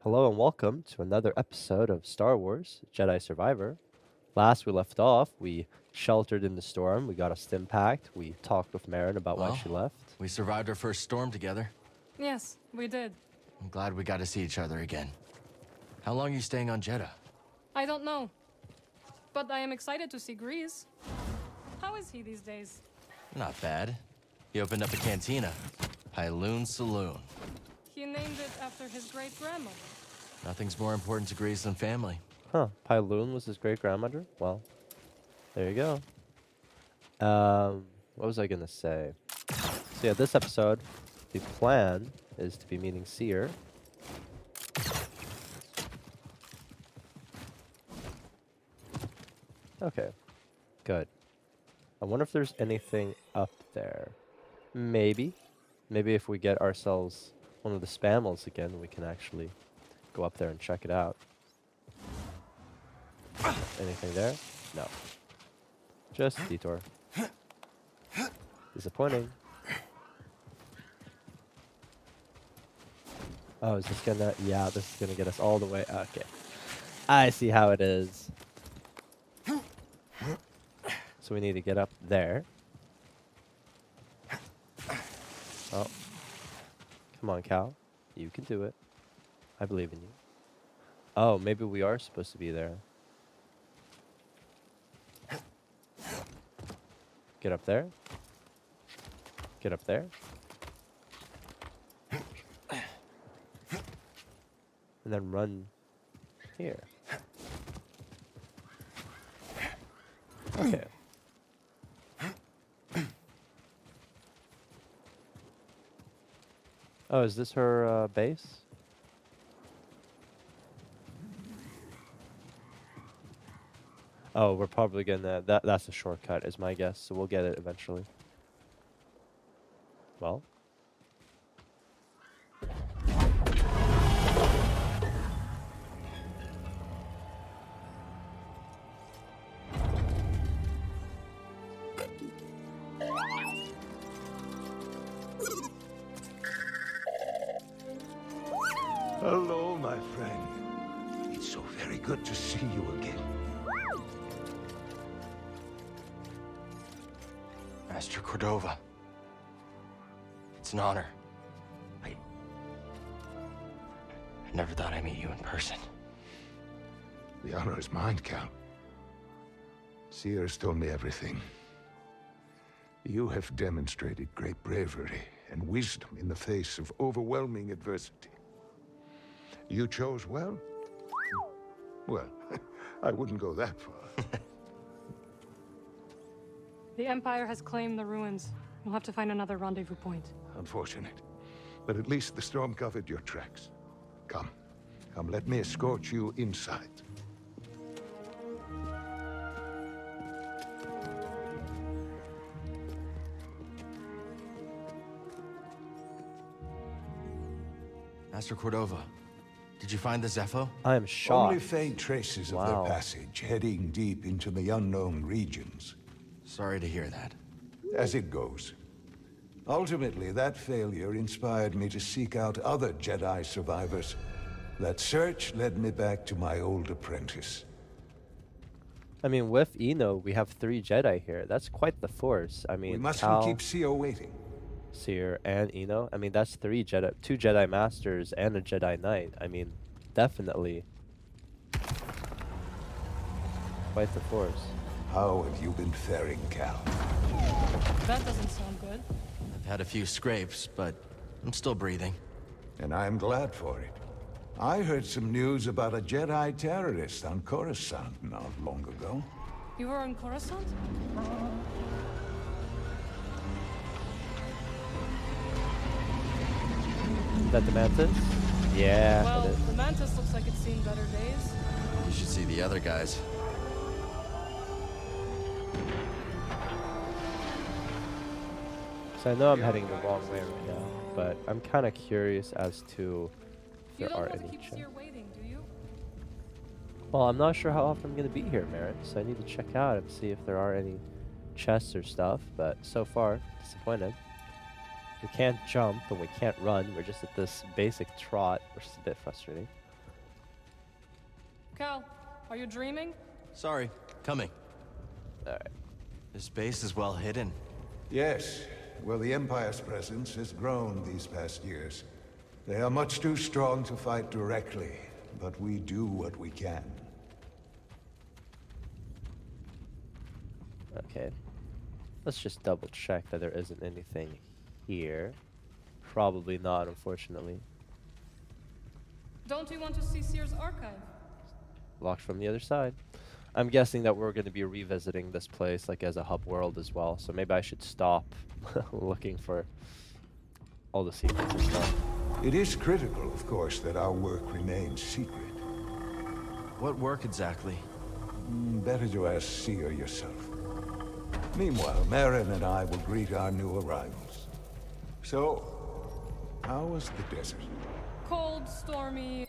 Hello and welcome to another episode of Star Wars Jedi Survivor. Last we left off, we sheltered in the storm, we got a stim packed, we talked with Marin about why Well, she left. we survived our first storm together. Yes, we did. I'm glad we got to see each other again. How long are you staying on Jeddah? I don't know. But I am excited to see Grease. How is he these days? Not bad. He opened up a cantina, Pyloon Saloon. He named it after his great-grandmother. Nothing's more important to Grease than family. Huh, Pyloon was his great-grandmother? Well, there you go. What was I gonna say? So yeah, this episode, the plan is to be meeting Seer. Okay, good. I wonder if there's anything up there. Maybe. Maybe if we get ourselves one of the spammels again, we can actually go up there and check it out. Anything there? No. Just a detour. Disappointing. Oh, is this gonna... Yeah, this is gonna get us all the way... Okay. I see how it is. So we need to get up there. Oh. Come on, Cal. You can do it. I believe in you. Oh, maybe we are supposed to be there. Get up there. Get up there. And then run here. Okay. Oh, is this her base? Oh, we're probably gonna... That's a shortcut, is my guess, so we'll get it eventually. Well. Hello, my friend. It's so very good to see you again. Master Cordova. It's an honor. I never thought I'd meet you in person. The honor is mine, Cal. Seer's told me everything. You have demonstrated great bravery and wisdom in the face of overwhelming adversity. You chose well? Well, I wouldn't go that far. The Empire has claimed the ruins. We'll have to find another rendezvous point. Unfortunate. But at least the storm covered your tracks. Come. Come, let me escort you inside. Master Cordova, did you find the Zepho? I am shocked. Only faint traces of Wow. their passage, heading deep into the unknown regions. Sorry to hear that. As it goes. Ultimately, that failure inspired me to seek out other Jedi survivors. That search led me back to my old apprentice. I mean, with Eno, we have 3 Jedi here. That's quite the force. I mean, We mustn't Cal, keep Sio waiting. Seer, and Eno. I mean, that's 3 Jedi, 2 Jedi Masters and a Jedi Knight. I mean, definitely quite the force. How have you been faring, Cal? That doesn't sound good. I've had a few scrapes, but I'm still breathing. And I'm glad for it. I heard some news about a Jedi terrorist on Coruscant not long ago. You were on Coruscant? Is that the Mantis? Yeah, Well, it is. the Mantis looks like it's seen better days. You should see the other guys. So I know I'm heading the wrong way right now, but I'm kind of curious as to You if there don't are want to any keep chests. Seer waiting, do you? Well, I'm not sure how often I'm going to be here, Marin, so I need to check out and see if there are any chests or stuff, but so far, disappointed. We can't jump and we can't run. We're just at this basic trot, which is a bit frustrating. Cal, are you dreaming? Sorry, coming. Alright. This base is well hidden. Yes. Well, the Empire's presence has grown these past years. They are much too strong to fight directly, but we do what we can. Okay. Let's just double check that there isn't anything here. Probably not, unfortunately. Don't you want to see Seer's archive? Locked from the other side. I'm guessing that we're going to be revisiting this place like as a hub world as well, so maybe I should stop looking for all the secrets and stuff. It is critical, of course, that our work remains secret. What work exactly? Better to ask Seer yourself. Meanwhile, Marin and I will greet our new arrivals. So, how was the desert? Cold, stormy.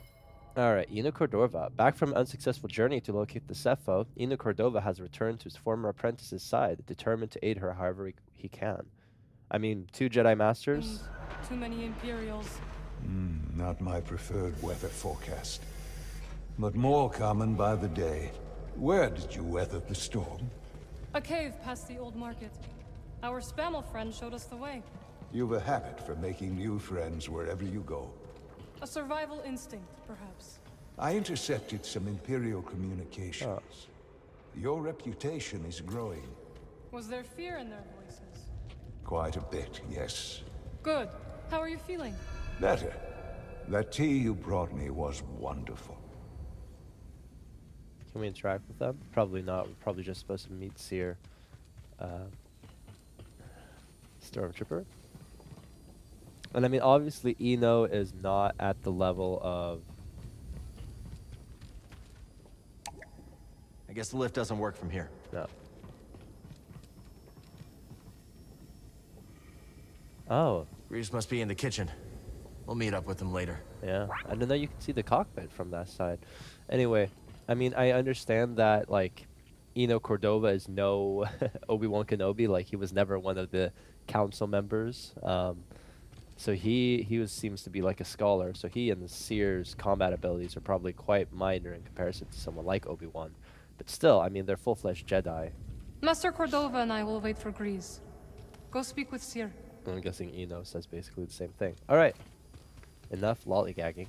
Alright, Eno Cordova. Back from an unsuccessful journey to locate the Cepho, Eno Cordova has returned to his former apprentice's side, determined to aid her however he can. I mean, 2 Jedi Masters? Too many Imperials. Not my preferred weather forecast. But more common by the day. Where did you weather the storm? A cave past the old market. Our Spammel friend showed us the way. You've a habit for making new friends wherever you go. A survival instinct, perhaps. I intercepted some Imperial communications. Your reputation is growing. Was there fear in their voices? Quite a bit, yes. Good. How are you feeling? Better. That tea you brought me was wonderful. Can we interact with them? Probably not. We're probably just supposed to meet Seer. Stormtrooper. And I mean, obviously, Eno is not at the level of... I guess the lift doesn't work from here. No. Oh, Reese must be in the kitchen. We'll meet up with him later. yeah. I didn't know you could see the cockpit from that side. Anyway, I mean, I understand that, like, Eno Cordova is no Obi-Wan Kenobi. Like, he was never one of the council members. So he seems to be like a scholar. So he and the Seer's combat abilities are probably quite minor in comparison to someone like Obi-Wan. But still, I mean, they're full-fledged Jedi. Master Cordova and I will wait for Grease. Go speak with Seer. I'm guessing Eno says basically the same thing. All right. Enough lollygagging.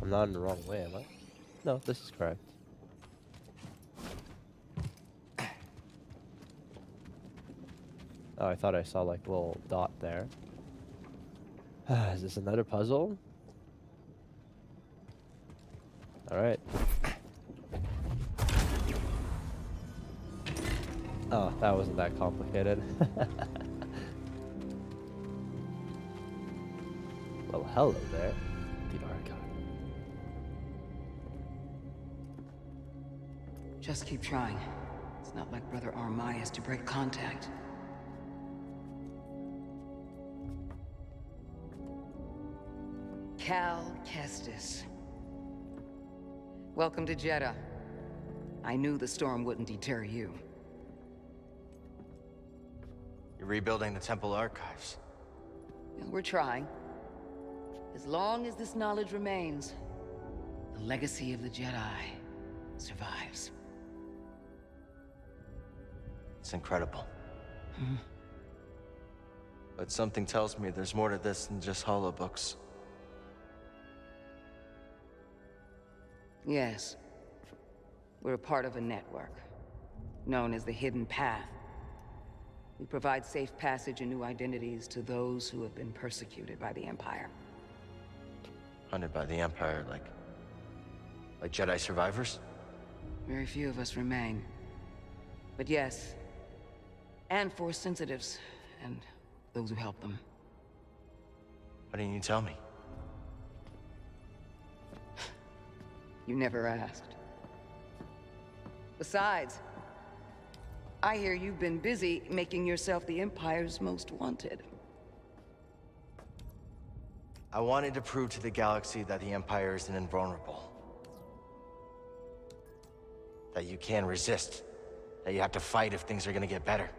I'm not in the wrong way, am I? No, this is correct. Oh, I thought I saw like a little dot there. Is this another puzzle? Alright. Oh, that wasn't that complicated. Well, hello there. The archive. Just keep trying. It's not like Brother Armai is to break contact. Cal Kestis. Welcome to Jeddah. I knew the storm wouldn't deter you. You're rebuilding the temple archives. And we're trying. As long as this knowledge remains, the legacy of the Jedi survives. It's incredible. But something tells me there's more to this than just holobooks. Yes. We're a part of a network, known as the Hidden Path. We provide safe passage and new identities to those who have been persecuted by the Empire. Hunted by the Empire, like Jedi survivors? Very few of us remain. But yes, and Force sensitives, and those who help them. Why didn't you tell me? You never asked. Besides, I hear you've been busy making yourself the Empire's most wanted. I wanted to prove to the galaxy that the Empire isn't invulnerable. That you can resist that you have to fight if things are gonna get better.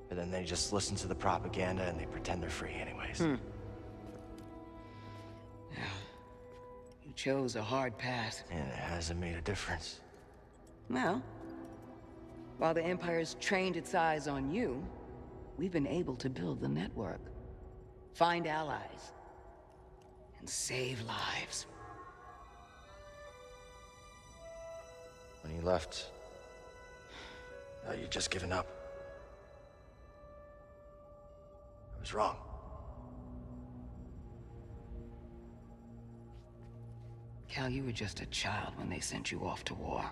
But then they just listen to the propaganda and they pretend they're free anyways. You chose a hard path. And it hasn't made a difference. Well, while the Empire's trained its eyes on you, we've been able to build the network, find allies, and save lives. When you left, you'd just given up. I was wrong. Cal, you were just a child when they sent you off to war.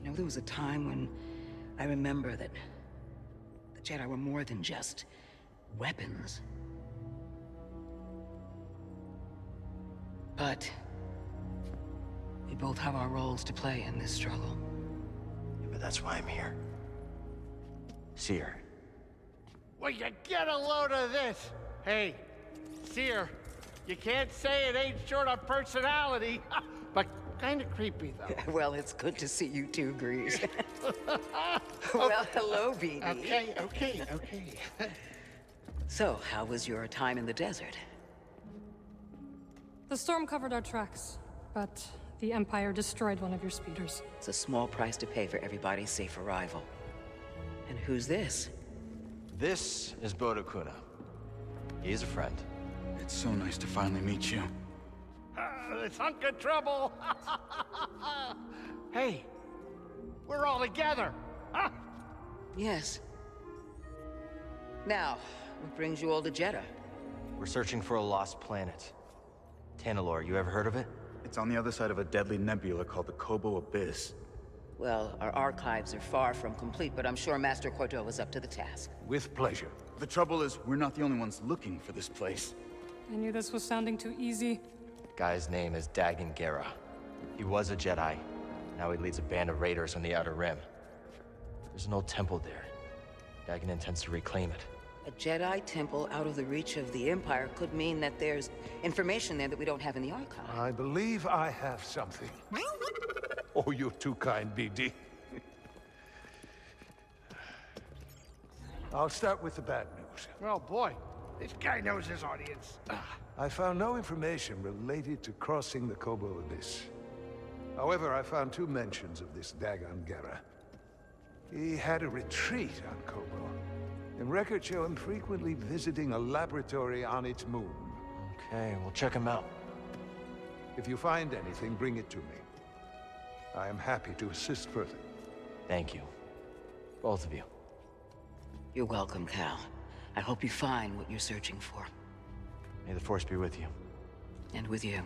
You know, there was a time when I remember that the Jedi were more than just weapons. But we both have our roles to play in this struggle. Yeah, but that's why I'm here. Seer. Well, you get a load of this. Hey, Seer, you can't say it ain't short of personality, but kind of creepy, though. Well, it's good to see you too, Grease. Well, hello, BD. Okay. So, how was your time in the desert? The storm covered our tracks, but the Empire destroyed one of your speeders. It's a small price to pay for everybody's safe arrival. And who's this? This is Bodo Kuna. He's a friend. It's so nice to finally meet you. This hunk of trouble. Hey, we're all together. Huh? Yes. Now, what brings you all to Jeddah? We're searching for a lost planet. Tanalorr, you ever heard of it? It's on the other side of a deadly nebula called the Kobo Abyss. Well, our archives are far from complete, but I'm sure Master Cordova's up to the task. With pleasure. The trouble is, we're not the only ones looking for this place. I knew this was sounding too easy. Guy's name is Dagan Gera. He was a Jedi. Now he leads a band of raiders on the Outer Rim. There's an old temple there. Dagan intends to reclaim it. A Jedi temple out of the reach of the Empire could mean that there's information there that we don't have in the archive. I believe I have something. Oh, you're too kind, BD. I'll start with the bad news. Oh, boy. This guy knows his audience. I found no information related to crossing the Kobo Abyss. However, I found 2 mentions of this Dagan Gera. He had a retreat on Kobo, and records show him frequently visiting a laboratory on its moon. Okay, we'll check him out. If you find anything, bring it to me. I am happy to assist further. Thank you. Both of you. You're welcome, Cal. I hope you find what you're searching for. May the Force be with you. And with you.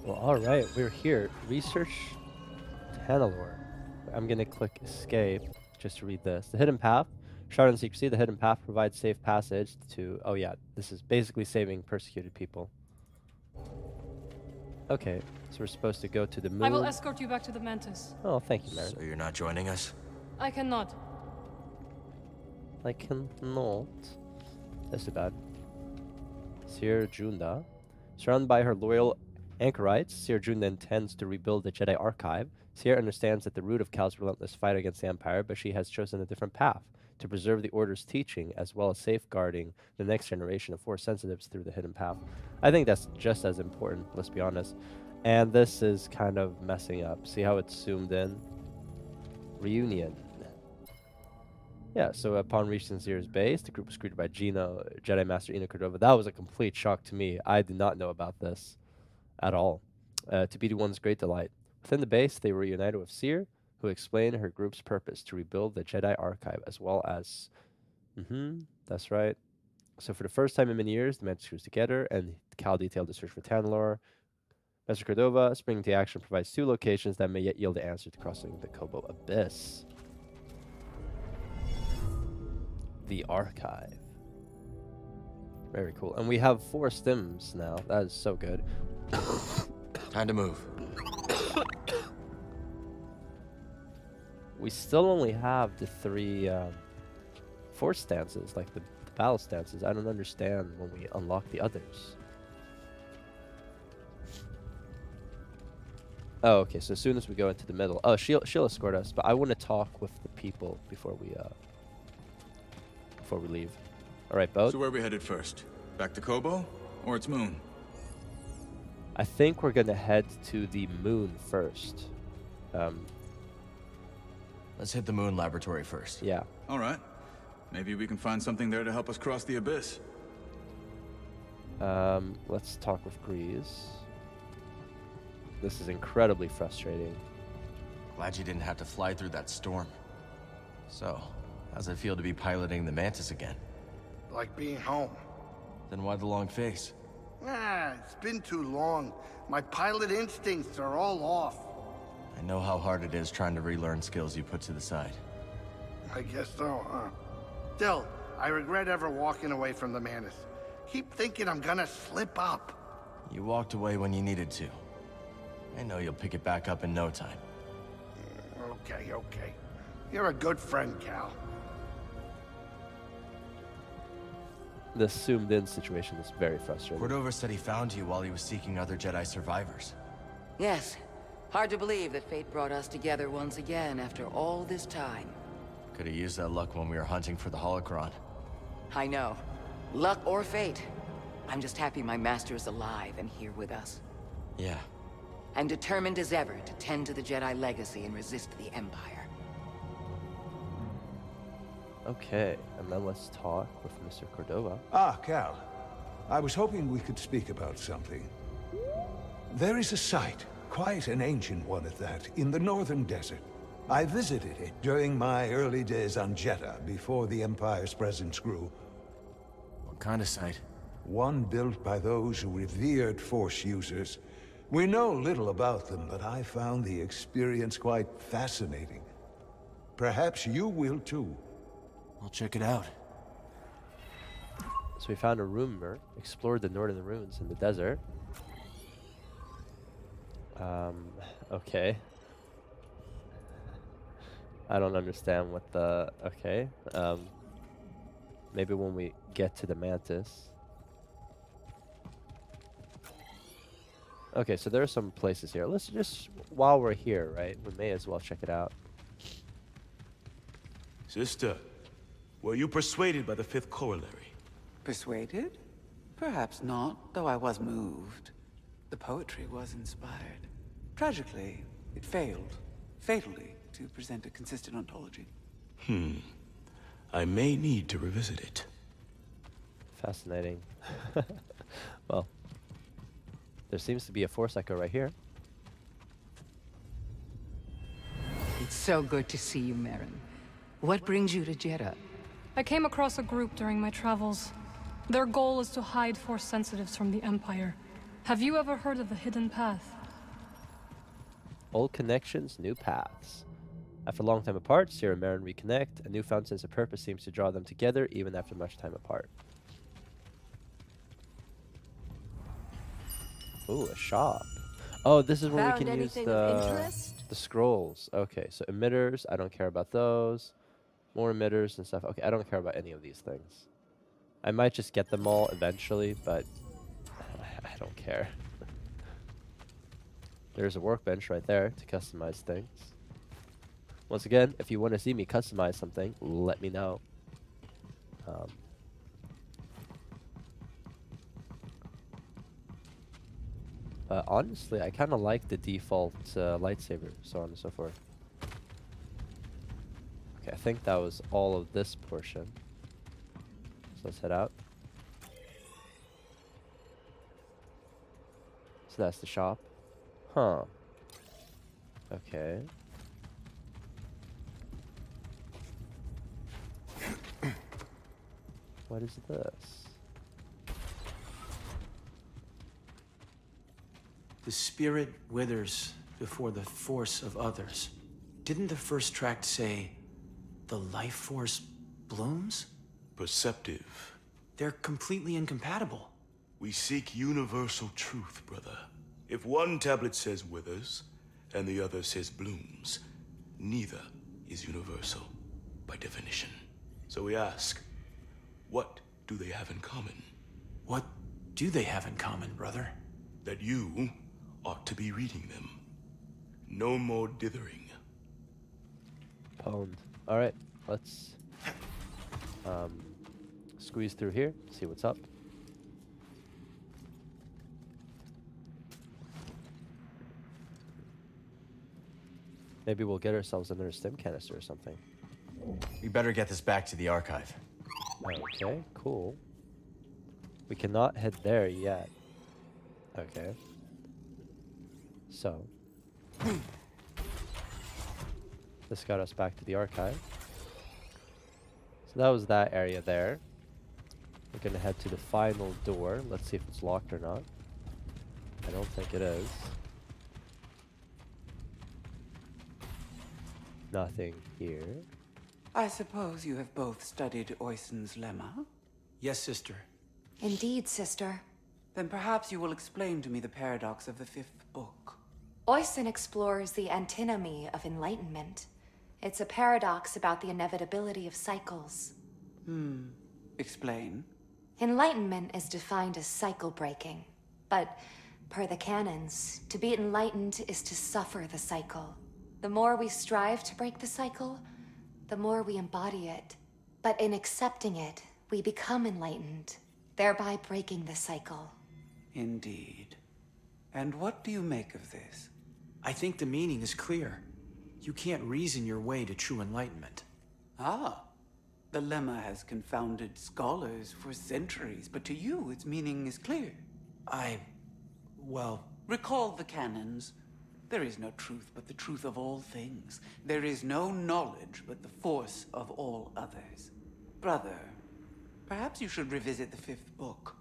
Well, alright, we're here. Research Tanalorr. I'm gonna click escape just to read this. The hidden path. Shrouded in secrecy, the hidden path provides safe passage to... Oh yeah, this is basically saving persecuted people. Okay, so we're supposed to go to the moon. I will escort you back to the Mantis. Oh, thank you, Mary. So you're not joining us? I cannot. I cannot. That's too bad. Seer Junda. Surrounded by her loyal anchorites, Seer Junda intends to rebuild the Jedi Archive. Seer understands that the root of Cal's relentless fight against the Empire, but she has chosen a different path. To preserve the Order's teaching, as well as safeguarding the next generation of Force sensitives through the hidden path. I think that's just as important, let's be honest. And this is kind of messing up. See how it's zoomed in? Reunion. Yeah, so upon reaching Seer's base, the group was greeted by Jedi Master Ina Cordova. That was a complete shock to me. I did not know about this at all. To BD1's great delight. Within the base, they were reunited with Seer, who explained her group's purpose to rebuild the Jedi Archive, as well as... that's right. So for the first time in many years, the Mantis crews together, and Cal detailed the search for Tanalorr. Master Cordova, springing to action, provides 2 locations that may yet yield the answer to crossing the Kobo Abyss. The Archive. Very cool. And we have 4 stims now. That is so good. Time to move. we still only have the 3 force stances, like the battle stances. I don't understand when we unlock the others. Oh, okay. So as soon as we go into the middle, oh, she'll escort us. But I want to talk with the people before we leave. All right, boat. So where are we headed first? Back to Kobo, or its moon? I think we're gonna head to the moon first. Let's hit the moon laboratory first. Yeah. All right. Maybe we can find something there to help us cross the abyss. Let's talk with Grease. This is incredibly frustrating. Glad you didn't have to fly through that storm. So, how's it feel to be piloting the Mantis again? Like being home. Then why the long face? Ah, it's been too long. My pilot instincts are all off. I know how hard it is trying to relearn skills you put to the side. I guess so, huh? Still, I regret ever walking away from the Mantis. Keep thinking I'm gonna slip up. You walked away when you needed to. I know you'll pick it back up in no time. Okay. You're a good friend, Cal. The zoomed-in situation is very frustrating. Cordova said he found you while he was seeking other Jedi survivors. Yes. Hard to believe that fate brought us together once again after all this time. Could have used that luck when we were hunting for the holocron. I know. Luck or fate. I'm just happy my master is alive and here with us. Yeah. I'm determined as ever to tend to the Jedi legacy and resist the Empire. Okay, and then let's talk with Mr. Cordova. Ah, Cal. I was hoping we could speak about something. There is a site, quite an ancient one at that, in the northern desert. I visited it during my early days on Jedha, before the Empire's presence grew. What kind of site? One built by those who revered Force users. We know little about them, but I found the experience quite fascinating. Perhaps you will too. I'll check it out. So we found a rumor, explored the northern ruins in the desert. Okay. I don't understand what the... Okay. Maybe when we get to the Mantis. Okay, so there are some places here. Let's just... While we're here, right? We may as well check it out. Sister, were you persuaded by the 5th corollary? Persuaded? Perhaps not, though I was moved. The poetry was inspired. Tragically, it failed, fatally, to present a consistent ontology. I may need to revisit it. Fascinating. Well, there seems to be a Force Echo right here. It's so good to see you, Merrin. What brings you to Jeddah? I came across a group during my travels. Their goal is to hide Force sensitives from the Empire. Have you ever heard of the Hidden Path? Old connections, new paths. After a long time apart, Sierra and Merrin reconnect. A newfound sense of purpose seems to draw them together, even after much time apart. Ooh, a shop. Oh, this is where we can use the scrolls. Okay, so emitters, I don't care about those. More emitters and stuff. Okay, I don't care about any of these things. I might just get them all eventually, but I don't care. There's a workbench right there to customize things. Once again, if you want to see me customize something, let me know. Honestly, I kind of like the default lightsaber, so on and so forth. Okay, I think that was all of this portion. So let's head out. So that's the shop. Huh. Okay. What is this? The spirit withers before the force of others. Didn't the first tract say, the life force blooms? Perceptive. They're completely incompatible. We seek universal truth, brother. If one tablet says withers, and the other says blooms, neither is universal, by definition. So we ask, what do they have in common? What do they have in common, brother? That you ought to be reading them. No more dithering. Pwned. Alright, let's squeeze through here, see what's up. Maybe we'll get ourselves another stim canister or something. We better get this back to the archive. Okay, cool. We cannot head there yet. Okay. So. This got us back to the archive. So that was that area there. We're gonna head to the final door. Let's see if it's locked or not. I don't think it is. Nothing here. I suppose you have both studied Oisen's lemma? Yes, sister. Indeed, sister. Then perhaps you will explain to me the paradox of the fifth book. Oisen explores the antinomy of enlightenment. It's a paradox about the inevitability of cycles. Explain. Enlightenment is defined as cycle breaking. But, per the canons, to be enlightened is to suffer the cycle. The more we strive to break the cycle, the more we embody it. But in accepting it, we become enlightened, thereby breaking the cycle. Indeed. And what do you make of this? I think the meaning is clear. You can't reason your way to true enlightenment. Ah. The lemma has confounded scholars for centuries, but to you, its meaning is clear. Well... Recall the canons. There is no truth but the truth of all things. There is no knowledge but the force of all others. Brother, perhaps you should revisit the fifth book.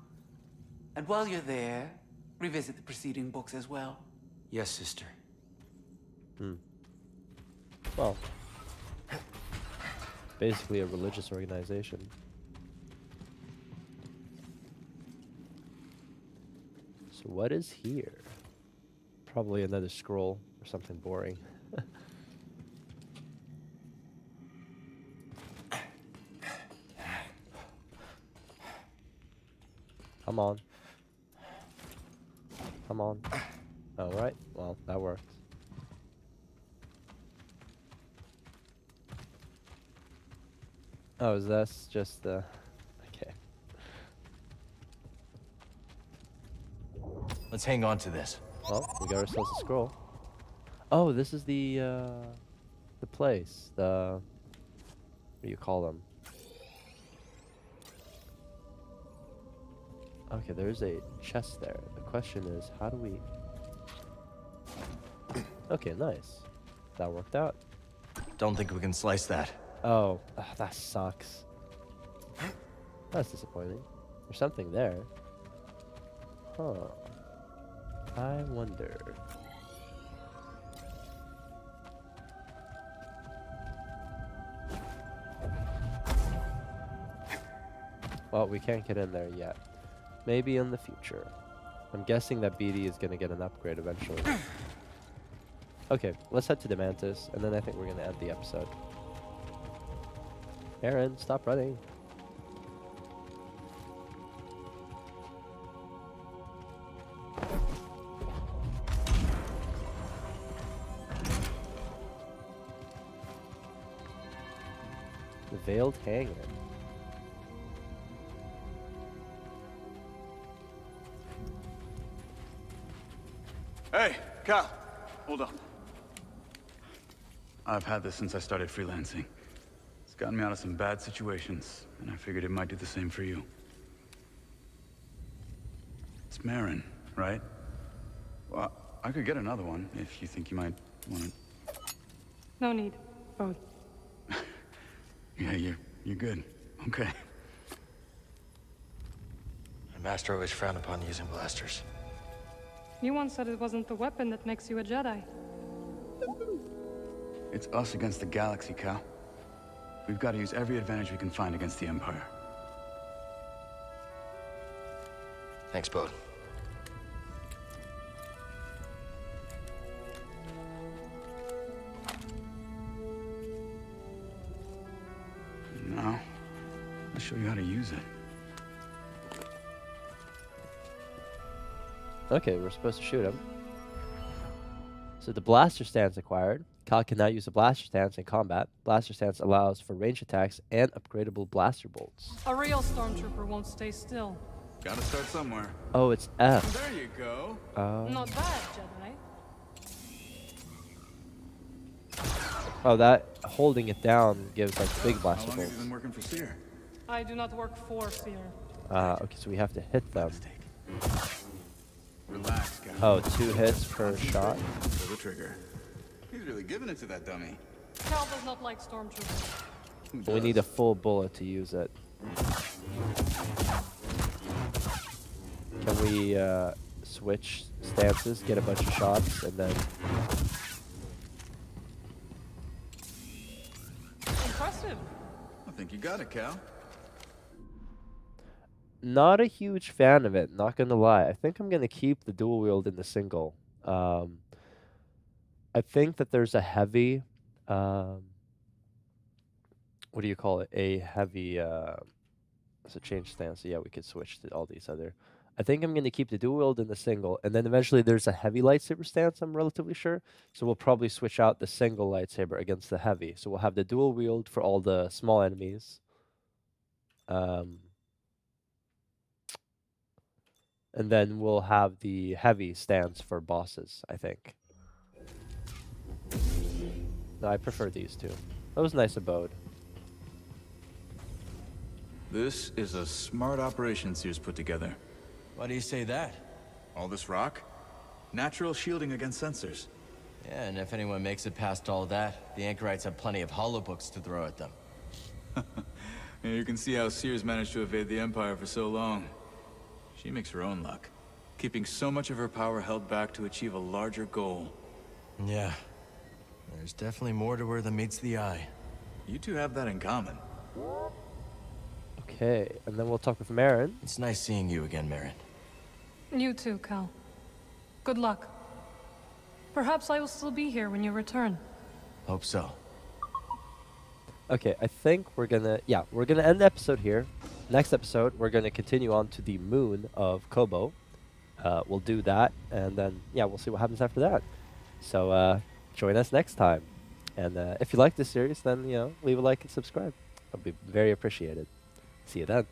And while you're there, revisit the preceding books as well. Yes, sister. Well, basically a religious organization. So what is here? Probably another scroll or something boring. Come on. Come on. Alright, well, that worked. Oh, is this just the... Okay. Let's hang on to this. Well, we got ourselves a scroll. Oh, this is the place. The... What do you call them? Okay, there's a chest there. The question is, how do we... Okay, nice. That worked out. Don't think we can slice that. Oh, that sucks. That's disappointing. There's something there. Huh. I wonder. Well, we can't get in there yet. Maybe in the future. I'm guessing that BD is gonna get an upgrade eventually. Okay, let's head to the Mantis, and then I think we're gonna end the episode. Aaron, stop running. The Veiled Hanger. Hey, Cal, hold on. I've had this since I started freelancing. It's gotten me out of some bad situations, and I figured it might do the same for you. It's Marin, right? Well, I could get another one if you think you might want it. No need. Both. Yeah, you're good. Okay. My master always frowned upon using blasters. You once said it wasn't the weapon that makes you a Jedi. It's us against the galaxy, Cal. We've got to use every advantage we can find against the Empire. Thanks, Bode. show you how to use it. Okay, we're supposed to shoot him. So the blaster stance acquired. Cal can now use the blaster stance in combat. Blaster stance allows for range attacks and upgradable blaster bolts. A real stormtrooper won't stay still. Gotta start somewhere. Oh, it's F. There you go. Not bad, Jedi. Oh, that holding it down gives like big blaster How long have bolts. you been working for Seer? I do not work for fear. Okay, so we have to hit them. Relax, guy. Oh, 2 hits per shot. Pull the trigger. He's really giving it to that dummy. Cal does not like stormtroopers. We need a full bullet to use it. Can we switch stances, get a bunch of shots, and then... Impressive. I think you got it, Cal. Not a huge fan of it, not gonna lie. I think I'm gonna keep the dual wield in the single. I think that there's a heavy... what do you call it? A heavy... so change stance. So yeah, we could switch to all these other... I think I'm going to keep the dual wield in the single, and then eventually there's a heavy lightsaber stance, I'm relatively sure. So we'll probably switch out the single lightsaber against the heavy. So we'll have the dual wield for all the small enemies. And then we'll have the heavy stance for bosses, I think. No, I prefer these two. That was a nice abode. This is a smart operation Seer's put together. Why do you say that? All this rock? Natural shielding against sensors. Yeah, and if anyone makes it past all that, the Anchorites have plenty of holobooks to throw at them. Yeah, you can see how Seer's managed to evade the Empire for so long. She makes her own luck, keeping so much of her power held back to achieve a larger goal. Yeah. There's definitely more to her than meets the eye. You two have that in common. Okay, and then we'll talk with Marin. It's nice seeing you again, Marin. You too, Cal. Good luck. Perhaps I will still be here when you return. Hope so. Okay, I think we're gonna end the episode here. Next episode, we're gonna continue on to the moon of Kobo. We'll do that, and then yeah, we'll see what happens after that. So join us next time, and if you like this series, then leave a like and subscribe. I'll be very appreciated. See you then.